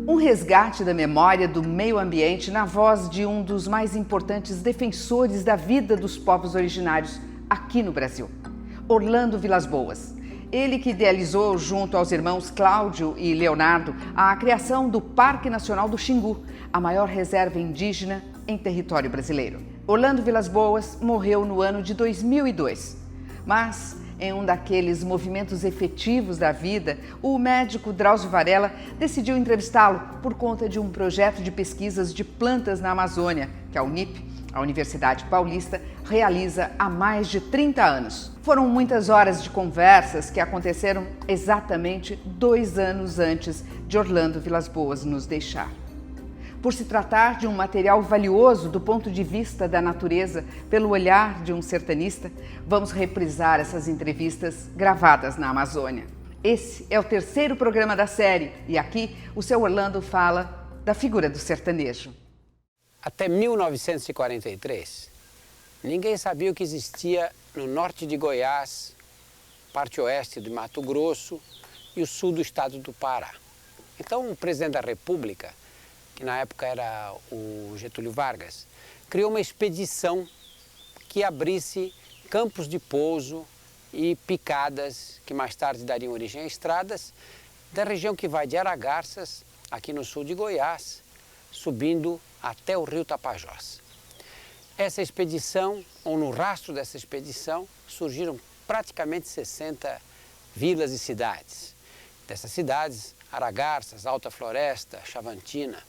Um resgate da memória do meio ambiente na voz de um dos mais importantes defensores da vida dos povos originários aqui no Brasil, Orlando Vilas-Boas. Ele que idealizou, junto aos irmãos Cláudio e Leonardo, a criação do Parque Nacional do Xingu, a maior reserva indígena em território brasileiro. Orlando Vilas-Boas morreu no ano de 2002, mas em um daqueles movimentos efetivos da vida, o médico Drauzio Varela decidiu entrevistá-lo por conta de um projeto de pesquisas de plantas na Amazônia, que a Unip, a Universidade Paulista, realiza há mais de 30 anos. Foram muitas horas de conversas que aconteceram exatamente 2 anos antes de Orlando Vilas-Boas nos deixar. Por se tratar de um material valioso do ponto de vista da natureza, pelo olhar de um sertanista, vamos reprisar essas entrevistas gravadas na Amazônia. Esse é o 3º programa da série e aqui o seu Orlando fala da figura do sertanejo. Até 1943, ninguém sabia o que existia no norte de Goiás, parte oeste de Mato Grosso e o sul do estado do Pará. Então o presidente da República, que na época era o Getúlio Vargas, criou uma expedição que abrisse campos de pouso e picadas, que mais tarde dariam origem a estradas, da região que vai de Aragarças, aqui no sul de Goiás, subindo até o rio Tapajós. Essa expedição, ou no rastro dessa expedição, surgiram praticamente 60 vilas e cidades. Dessas cidades, Aragarças, Alta Floresta, Chavantina.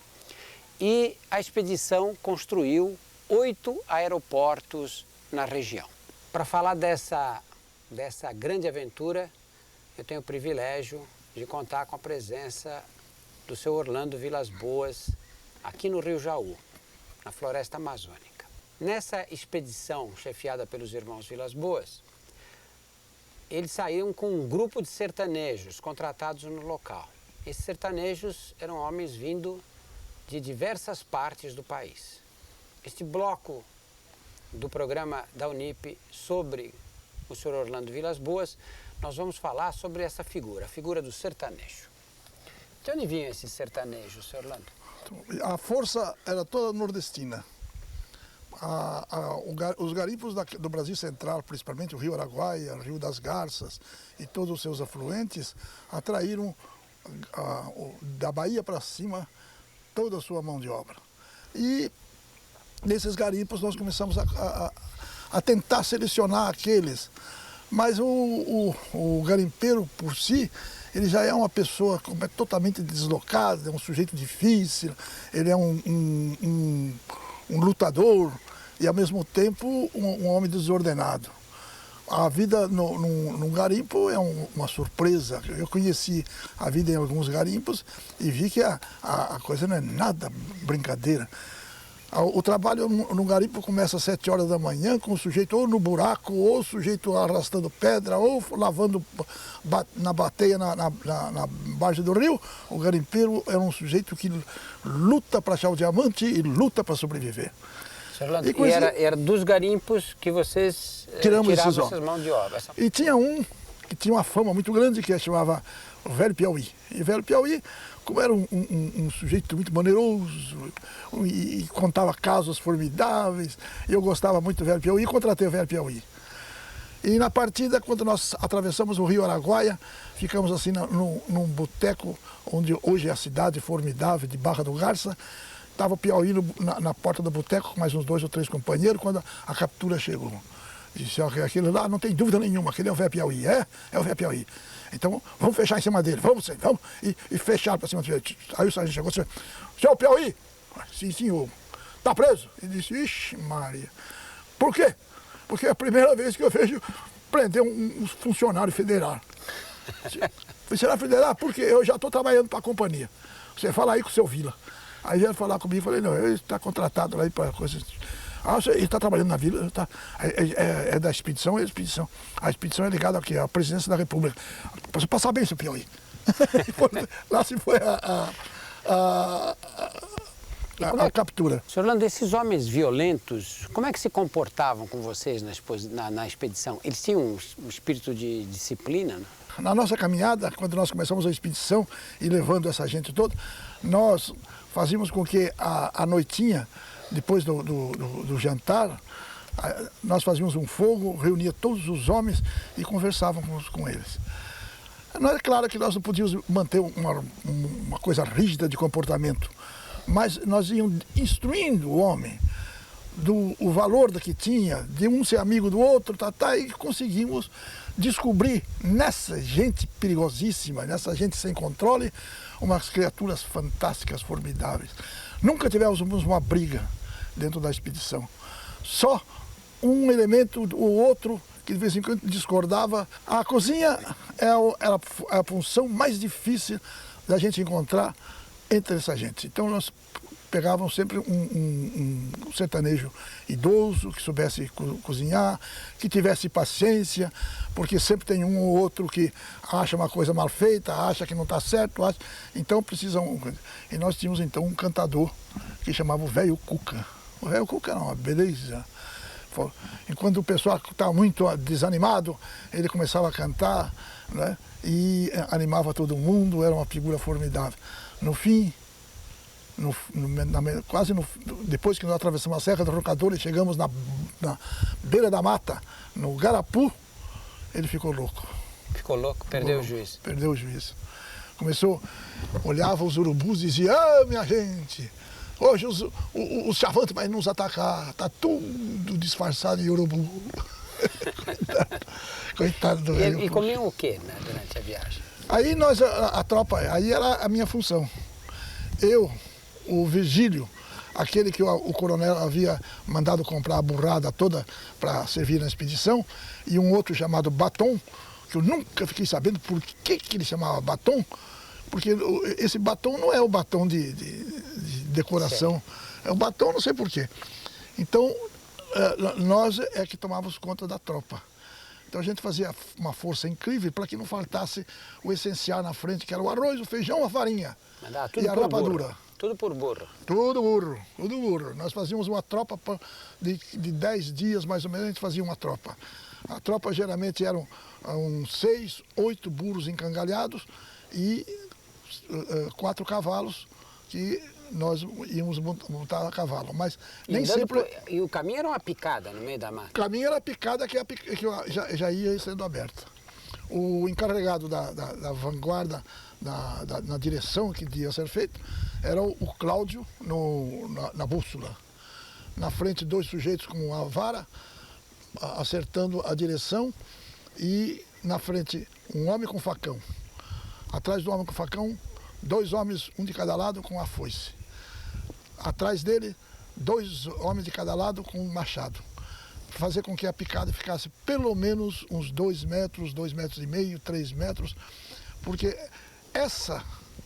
E a expedição construiu 8 aeroportos na região. Para falar dessa grande aventura, eu tenho o privilégio de contar com a presença do seu Orlando Vilas-Boas, aqui no Rio Jaú, na Floresta Amazônica. Nessa expedição chefiada pelos irmãos Vilas-Boas, eles saíram com um grupo de sertanejos contratados no local. Esses sertanejos eram homens vindo de diversas partes do país. Este bloco do programa da Unip sobre o senhor Orlando Vilas-Boas, nós vamos falar sobre essa figura, a figura do sertanejo. De onde vinham esses sertanejos, senhor Orlando? A força era toda nordestina. Os garimpos do Brasil Central, principalmente o Rio Araguaia, o Rio das Garças e todos os seus afluentes, atraíram da Bahia para cima toda a sua mão de obra. E nesses garimpos nós começamos a tentar selecionar aqueles. Mas o garimpeiro por si, ele já é uma pessoa totalmente deslocada, é um sujeito difícil, ele é um lutador e ao mesmo tempo um homem desordenado. A vida num garimpo é uma surpresa. Eu conheci a vida em alguns garimpos e vi que a coisa não é nada brincadeira. O trabalho no garimpo começa às 7 horas da manhã, com o sujeito ou no buraco, ou o sujeito arrastando pedra, ou lavando na bateia, na margem do rio. O garimpeiro é um sujeito que luta para achar o diamante e luta para sobreviver. Orlando, e era dos garimpos que vocês tiravam essas mãos de obra? E tinha um que tinha uma fama muito grande, que chamava o Velho Piauí. E o Velho Piauí, como era um sujeito muito maneiroso e contava casos formidáveis, eu gostava muito do Velho Piauí e contratei o Velho Piauí. E na partida, quando nós atravessamos o rio Araguaia, ficamos assim num boteco, onde hoje é a cidade formidável de Barra do Garça. Estava o Piauí na porta do boteco com mais uns 2 ou 3 companheiros quando a captura chegou. Disse, aquele lá não tem dúvida nenhuma, aquele é o Velho Piauí. É o Velho Piauí. Então vamos fechar em cima dele, vamos. E fecharam para cima dele. Aí o sargento chegou e disse, seu Piauí, sim senhor, está preso? Ele disse, ixi Maria, por quê? Porque é a primeira vez que eu vejo prender um funcionário federal. Funcionário federal, porque eu já estou trabalhando para a companhia. Você fala aí com o seu Vila. Aí vieram falar comigo e falei, não, ele está contratado lá para coisas. Ele está trabalhando na vila, é da expedição, A expedição é ligada aqui, à presidência da República. Você passar bem, seu Piauí. Lá se foi a captura. Senhor Orlando, esses homens violentos, como é que se comportavam com vocês na expedição? Eles tinham um espírito de disciplina, né? Na nossa caminhada, quando nós começamos a expedição e levando essa gente toda, nós fazíamos com que a noitinha, depois do jantar, nós fazíamos um fogo, reunia todos os homens e conversávamos com eles. Não é claro que nós não podíamos manter uma coisa rígida de comportamento, mas nós íamos instruindo o homem o valor da que tinha, de um ser amigo do outro, e conseguimos descobrir nessa gente perigosíssima, nessa gente sem controle, umas criaturas fantásticas, formidáveis. Nunca tivemos uma briga dentro da expedição. Só um elemento ou outro que de vez em quando discordava. A cozinha é a função mais difícil da gente encontrar entre essa gente. Então nós pegávamos sempre um sertanejo idoso, que soubesse cozinhar, que tivesse paciência, porque sempre tem um ou outro que acha uma coisa mal feita, acha que não está certo, então precisam. E nós tínhamos então um cantador que chamava o Velho Cuca. O Velho Cuca era uma beleza. Enquanto o pessoal estava muito desanimado, ele começava a cantar, né, e animava todo mundo, era uma figura formidável. No fim, depois que nós atravessamos a Serra do Roncador e chegamos na beira da mata, no Garapu, ele ficou louco. Ficou louco? Perdeu o juízo. Perdeu o juízo. Começou, olhava os urubus e dizia: minha gente, hoje os chavantes vão nos atacar, está tudo disfarçado em urubu. Coitado do velho. E comiam o quê, né, durante a viagem? Aí a tropa, aí era a minha função. Eu, o Virgílio, aquele que o coronel havia mandado comprar a burrada toda para servir na expedição, e um outro chamado Batom, que eu nunca fiquei sabendo por que ele chamava Batom, porque esse batom não é o batom de decoração, é o batom não sei por quê. Então, nós é que tomávamos conta da tropa. Então a gente fazia uma força incrível para que não faltasse o essencial na frente, que era o arroz, o feijão, a farinha tudo e a rapadura. Burro. Tudo por burro. Tudo burro, tudo burro. Nós fazíamos uma tropa de 10 dias, mais ou menos, a gente fazia uma tropa. A tropa geralmente eram uns 6, 8 burros encangalhados e 4 cavalos que nós íamos montar a cavalo. Mas nem sempre... E o caminho era uma picada no meio da mata? O caminho era a picada que já ia sendo aberta. O encarregado da vanguarda, na direção que devia ser feito, era o Cláudio na bússola. Na frente, 2 sujeitos com uma vara, acertando a direção, e na frente, um homem com facão. Atrás do homem com facão, 2 homens, um de cada lado, com a foice. Atrás dele, 2 homens de cada lado com um machado. Fazer com que a picada ficasse pelo menos uns 2 metros, 2,5 metros, 3 metros, porque essa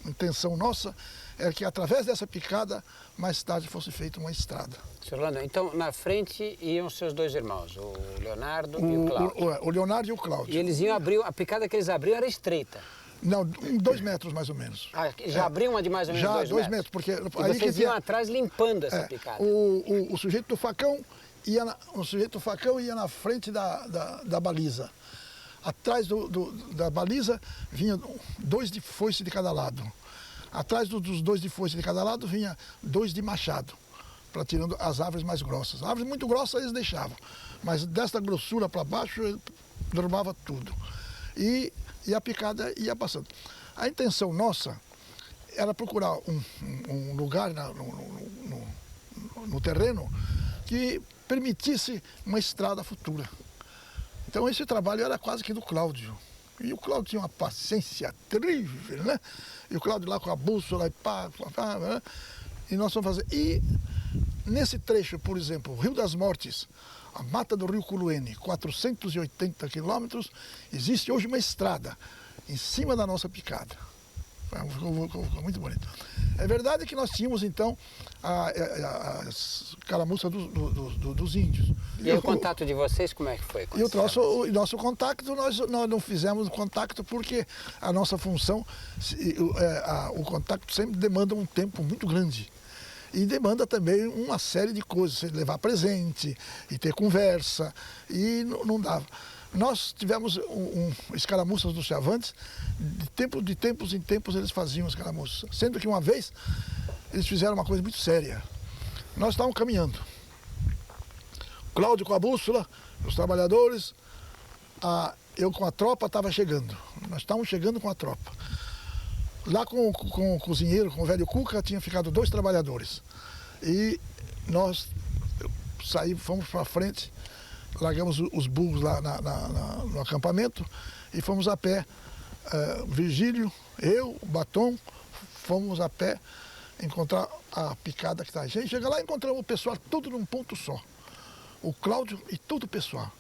intenção nossa era que através dessa picada, mais tarde fosse feita uma estrada. Sr. Orlando, então na frente iam seus 2 irmãos, o Leonardo e o Cláudio. O Leonardo e o Cláudio. E eles iam abrir, a picada que eles abriam era estreita. Não, 2 metros mais ou menos. Já abriam uma de mais ou menos 2 metros? Já 2 metros, porque... E aí vocês iam atrás limpando essa picada? O sujeito do facão ia na frente da baliza. Atrás da baliza vinha 2 de foice de cada lado. Atrás dos 2 de foice de cada lado vinha 2 de machado, para tirando as árvores mais grossas. As árvores muito grossas eles deixavam, mas desta grossura para baixo ele derrubava tudo. E a picada ia passando. A intenção nossa era procurar um lugar no terreno que permitisse uma estrada futura. Então esse trabalho era quase que do Cláudio. E o Cláudio tinha uma paciência terrível, né? E o Cláudio lá com a bússola né? E nós fomos fazer. E nesse trecho, por exemplo, o Rio das Mortes, a mata do Rio Culuene, 480 quilômetros, existe hoje uma estrada em cima da nossa picada. Ficou muito bonito. É verdade que nós tínhamos, então, a caramuça dos índios. E o contato de vocês, como é que foi? E o nosso contato, nós não fizemos contato porque a nossa função, o contato sempre demanda um tempo muito grande. E demanda também uma série de coisas, levar presente, e ter conversa, e não dava. Nós tivemos escaramuças dos Chavantes, de tempos em tempos eles faziam escaramuças. Sendo que uma vez eles fizeram uma coisa muito séria. Nós estávamos caminhando. Cláudio com a bússola, os trabalhadores, eu com a tropa estava chegando. Nós estávamos chegando com a tropa. Lá com o cozinheiro, com o velho Cuca, tinha ficado 2 trabalhadores. E nós fomos para frente, largamos os burros lá no acampamento e fomos a pé. Virgílio, eu, Batom, fomos a pé encontrar a picada que está. A gente chega lá e encontramos o pessoal tudo num ponto só. O Cláudio e todo o pessoal.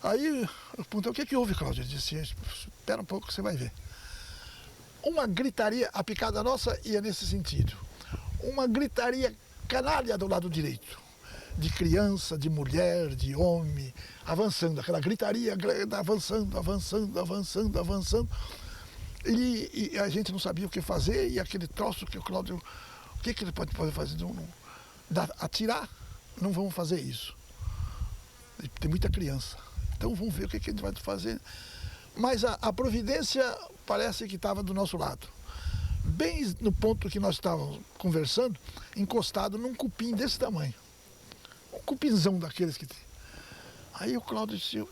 Aí eu perguntei, o que houve, Cláudio? Ele disse, espera um pouco que você vai ver. Uma gritaria, a picada nossa ia nesse sentido. Uma gritaria canalha do lado direito. De criança, de mulher, de homem, avançando. Aquela gritaria avançando, avançando, avançando, avançando. E a gente não sabia o que fazer, e aquele troço que o Cláudio... O que ele pode fazer? Atirar? Não vamos fazer isso. Tem muita criança. Então vamos ver o que a gente vai fazer. Mas a providência parece que estava do nosso lado. Bem no ponto que nós estávamos conversando, encostado num cupim desse tamanho. Um cupinzão daqueles que tem. Aí o Cláudio disse,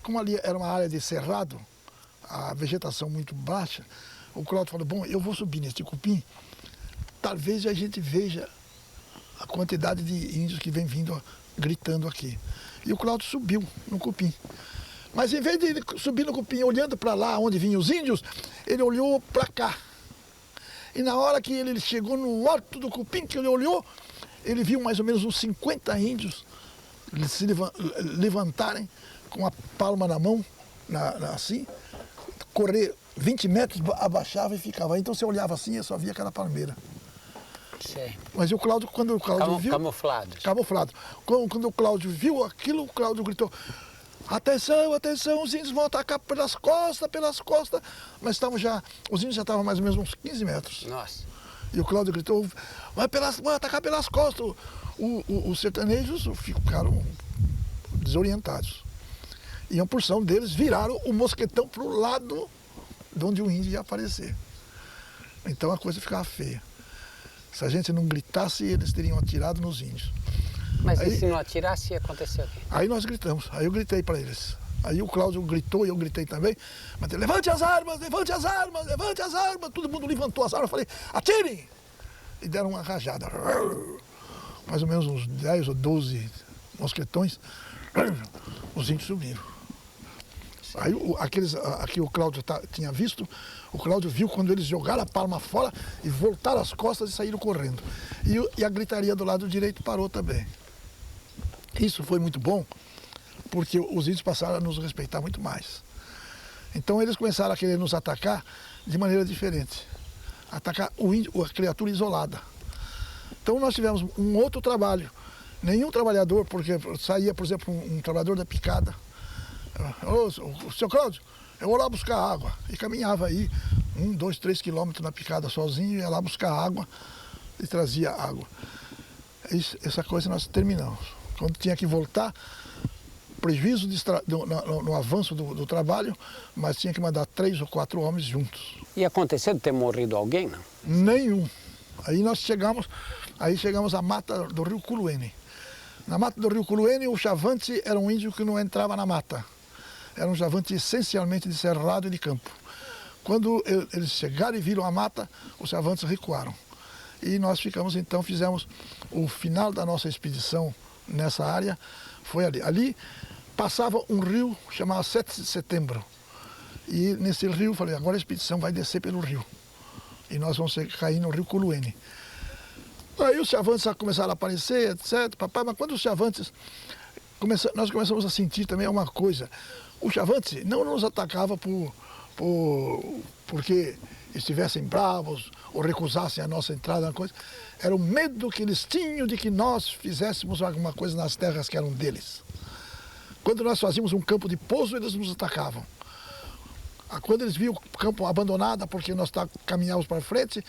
como ali era uma área de cerrado, a vegetação muito baixa, o Cláudio falou, bom, eu vou subir nesse cupim, talvez a gente veja a quantidade de índios que vem vindo gritando aqui. E o Cláudio subiu no cupim. Mas em vez de ele subir no cupim olhando para lá onde vinham os índios, ele olhou para cá. E na hora que ele chegou no alto do cupim, que ele olhou, ele viu mais ou menos uns 50 índios se levantarem com a palma na mão, assim, correr 20 metros, abaixava e ficava. Então você olhava assim e só via aquela palmeira. Sim. Mas quando o Cláudio viu... Camuflados. Camuflado. Quando o Cláudio viu aquilo, o Cláudio gritou, atenção, atenção, os índios vão atacar pelas costas, mas os índios já estavam mais ou menos uns 15 metros. Nossa. E o Cláudio gritou, vai atacar pelas costas. Os sertanejos ficaram desorientados. E uma porção deles viraram o mosquetão para o lado de onde o índio ia aparecer. Então a coisa ficava feia. Se a gente não gritasse, eles teriam atirado nos índios. Mas aí, e se não atirasse, ia acontecer o quê? Aí nós gritamos, aí eu gritei para eles. Aí o Cláudio gritou e eu gritei também. Mas levante as armas, levante as armas, levante as armas. Todo mundo levantou as armas, eu falei, atirem! E deram uma rajada. Mais ou menos uns 10 ou 12 mosquetões. Os índios subiram. Aí aqui o Cláudio tinha visto, o Cláudio viu quando eles jogaram a palma fora e voltaram as costas e saíram correndo. E a gritaria do lado direito parou também. Isso foi muito bom, porque os índios passaram a nos respeitar muito mais. Então eles começaram a querer nos atacar de maneira diferente. Atacar o índio, a criatura isolada. Então nós tivemos um outro trabalho. Nenhum trabalhador, porque saía, por exemplo, um trabalhador da picada. Ô, seu Cláudio, eu vou lá buscar água. E caminhava aí 1, 2, 3 quilômetros na picada sozinho, ia lá buscar água e trazia água. Essa coisa nós terminamos. Quando tinha que voltar, prejuízo no avanço do trabalho, mas tinha que mandar 3 ou 4 homens juntos. E aconteceu de ter morrido alguém, não? Nenhum. Aí nós chegamos à mata do rio Culuene. Na mata do rio Culuene, o Chavante era um índio que não entrava na mata. Era um Chavante essencialmente de cerrado e de campo. Quando eles chegaram e viram a mata, os Chavantes recuaram. E nós fizemos o final da nossa expedição nessa área, foi ali. Ali passava um rio chamado 7 de Setembro. E nesse rio, falei, agora a expedição vai descer pelo rio. E nós vamos cair no rio Culuene. Aí os Chavantes começaram a aparecer, etc. Mas quando os Chavantes, nós começamos a sentir também uma coisa. Os Chavantes não nos atacavam porque estivessem bravos ou recusassem a nossa entrada na coisa. Era o medo que eles tinham de que nós fizéssemos alguma coisa nas terras que eram deles. Quando nós fazíamos um campo de pouso, eles nos atacavam. Quando eles viam o campo abandonado, porque nós caminhávamos para frente,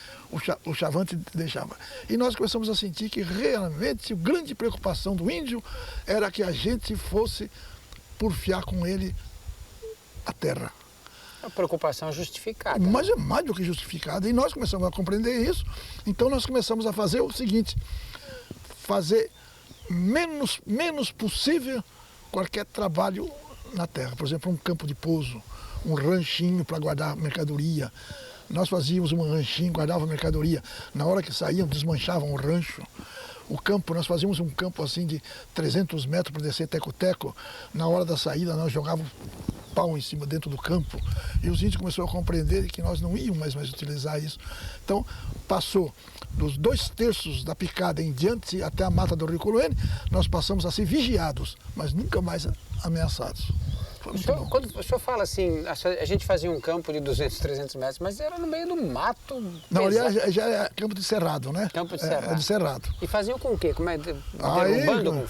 o Chavante deixava. E nós começamos a sentir que realmente a grande preocupação do índio era que a gente fosse porfiar com ele a terra. A preocupação justificada. Mas é mais do que justificada. E nós começamos a compreender isso. Então nós começamos a fazer o seguinte, fazer menos possível qualquer trabalho na terra. Por exemplo, um campo de pouso, um ranchinho para guardar mercadoria. Nós fazíamos um ranchinho, guardava mercadoria. Na hora que saíam, desmanchavam o rancho. O campo, nós fazíamos um campo assim de 300 metros para descer teco-teco. Na hora da saída, nós jogávamos pau em cima dentro do campo. E os índios começaram a compreender que nós não íamos mais utilizar isso. Então, passou dos 2/3 da picada em diante até a mata do Rio Coroene, nós passamos a ser vigiados, mas nunca mais ameaçados. Foi muito bom. Quando o senhor fala assim, a gente fazia um campo de 200, 300 metros, mas era no meio do mato. Não, pesado. aliás, já é campo de cerrado, né? Campo de cerrado. É de cerrado. E faziam com o quê? Como é? Derrubando com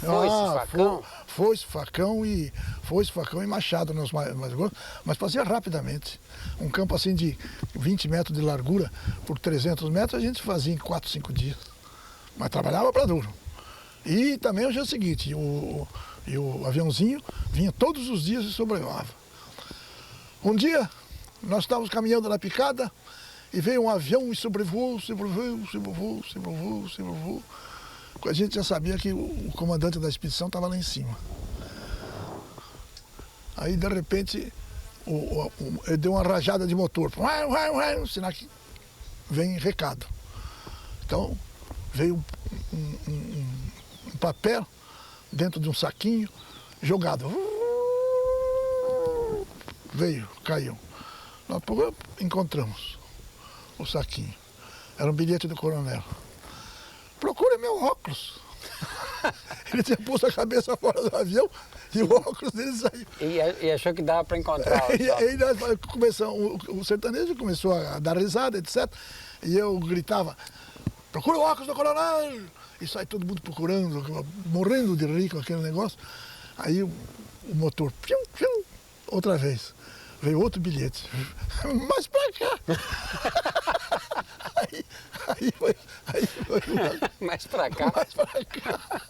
foice, facão? Foice, facão e machado nos mais grossos, mas fazia rapidamente. Um campo assim de 20 metros de largura por 300 metros, a gente fazia em 4, 5 dias. Mas trabalhava para duro. E também hoje é o seguinte, o aviãozinho vinha todos os dias e sobrevoava. Um dia, nós estávamos caminhando na picada e veio um avião e sobrevoou. A gente já sabia que o comandante da expedição estava lá em cima. Aí, de repente, ele deu uma rajada de motor. Sinal que vem recado. Então, veio um papel dentro de um saquinho, jogado. Veio, caiu. Nós encontramos o saquinho. Era um bilhete do coronel. Procure meu óculos. Ele tinha posto a cabeça fora do avião e o óculos dele saiu. E achou que dava para encontrar. E aí nós começamos, o sertanejo começou a dar risada, etc. E eu gritava, procura o óculos do coronel! E sai todo mundo procurando, morrendo de rir com aquele negócio. Aí o motor, outra vez, veio outro bilhete. Mais pra cá! Aí foi Mais pra cá? Mais pra cá.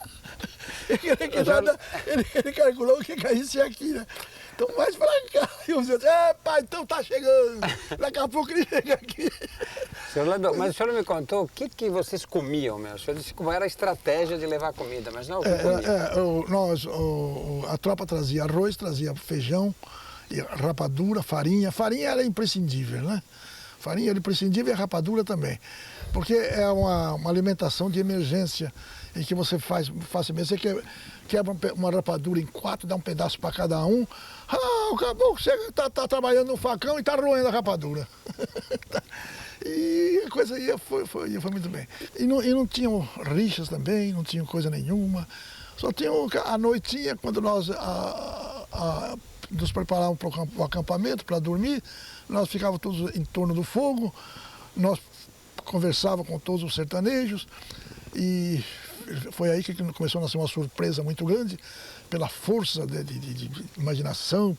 Ele calculou que caísse aqui, né? Então mais pra cá. E eu disse, pai, então tá chegando. Daqui a pouco ele chega aqui. Senhor Landon, mas o senhor não me contou o que vocês comiam, meu? O senhor disse como era a estratégia de levar comida, mas não o que comia. A tropa trazia arroz, trazia feijão, rapadura, farinha. Farinha era imprescindível, né? Farinha era imprescindível e a rapadura também. Porque é uma alimentação de emergência em que você faz facilmente. Você quebra uma rapadura em 4, dá um pedaço para cada um. O caboclo está trabalhando no facão e está roendo a rapadura. E a coisa ia foi muito bem. E não tinham rixas também, não tinham coisa nenhuma. Só tinham a noitinha, quando nós nos preparávamos para o acampamento, para dormir, nós ficávamos todos em torno do fogo, nós conversávamos com todos os sertanejos e foi aí que começou a nascer uma surpresa muito grande pela força de imaginação,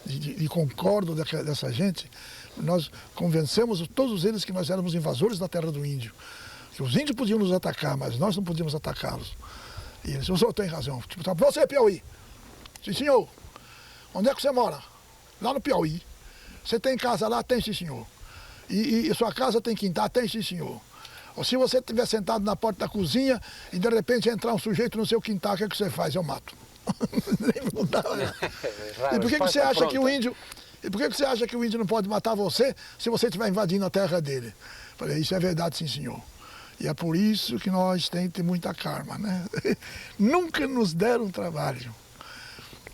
de concordo dessa gente. Nós convencemos todos eles que nós éramos invasores da terra do índio, que os índios podiam nos atacar, mas nós não podíamos atacá-los. E eles, o senhor tem razão. Tipo, você é Piauí? Sim, senhor. Onde é que você mora? Lá no Piauí. Você tem casa lá? Tem, sim, senhor. E sua casa tem quintal? Tem, sim, senhor. Ou se você estiver sentado na porta da cozinha e de repente entrar um sujeito no seu quintal, o que é que você faz? Eu mato. Não dá, né? E por que você acha que o índio... E por que você acha que o índio não pode matar você se você estiver invadindo a terra dele? Falei, isso é verdade, sim, senhor. E é por isso que nós temos que ter muita karma, né? Nunca nos deram trabalho.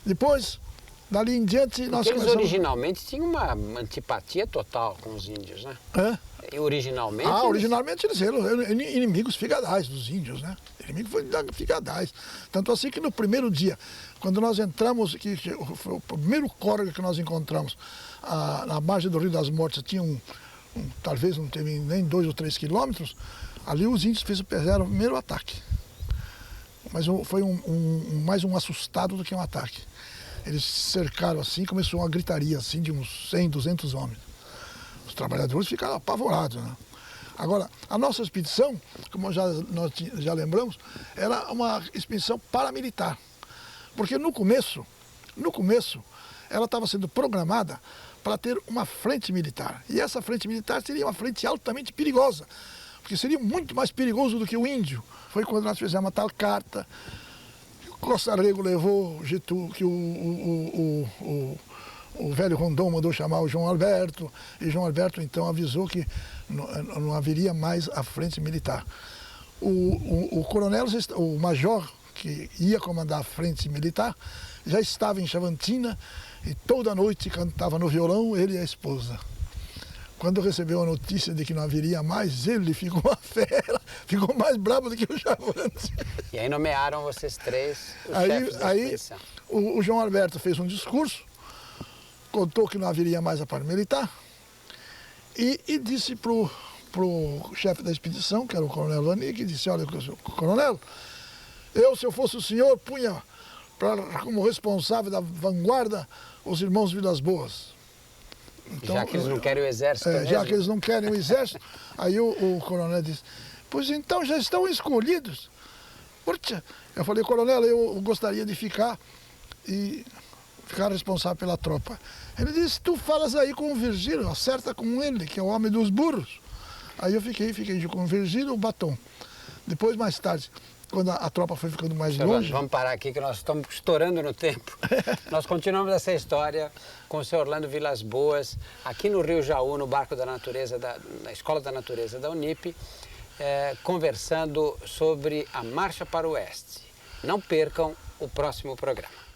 Depois, dali em diante, nós Porque eles começamos... originalmente tinham uma antipatia total com os índios, né? Hã? E originalmente... Originalmente eles eram inimigos figadais dos índios, né? Inimigo foi figadais. Tanto assim que no primeiro dia, quando nós entramos, que foi o primeiro córrego que nós encontramos, na margem do Rio das Mortes, tinha talvez não teve nem 2 ou 3 quilômetros, ali os índios fizeram o primeiro ataque. Mas foi mais um assustado do que um ataque. Eles cercaram assim, começou uma gritaria assim de uns 100, 200 homens. Os trabalhadores ficaram apavorados, né? Agora, a nossa expedição, como nós já lembramos, era uma expedição paramilitar. Porque no começo, No começo, ela estava sendo programada para ter uma frente militar. E essa frente militar seria uma frente altamente perigosa, porque seria muito mais perigoso do que o índio. Foi quando nós fizemos a tal carta, Costa Rego levou, que o velho Rondon mandou chamar o João Alberto, e João Alberto então avisou que não haveria mais a frente militar. O coronel, o major que ia comandar a frente militar, já estava em Chavantina e toda noite cantava no violão, ele e a esposa. Quando recebeu a notícia de que não haveria mais, ele ficou uma fera, ficou mais bravo do que o Chavante. E aí nomearam vocês três os chefes da expedição. O João Alberto fez um discurso, contou que não haveria mais a parte militar e disse para o chefe da expedição, que era o coronel Vanik, disse, olha, coronel, se eu fosse o senhor, punha como responsável da vanguarda os irmãos Vilas Boas. Então, já que eles não querem o exército mesmo. Já que eles não querem o exército, aí o coronel disse, pois então já estão escolhidos. Puxa, eu falei, coronel, eu gostaria de ficar responsável pela tropa. Ele disse, tu falas aí com o Virgílio, acerta com ele, que é o homem dos burros. Aí eu fiquei com o Virgílio e o Batom. Depois, mais tarde, quando a tropa foi ficando mais longe... Vamos parar aqui que nós estamos estourando no tempo. Nós continuamos essa história com o senhor Orlando Vilas Boas, aqui no Rio Jaú, no Barco da Natureza, na Escola da Natureza da Unip, conversando sobre a Marcha para o Oeste. Não percam o próximo programa.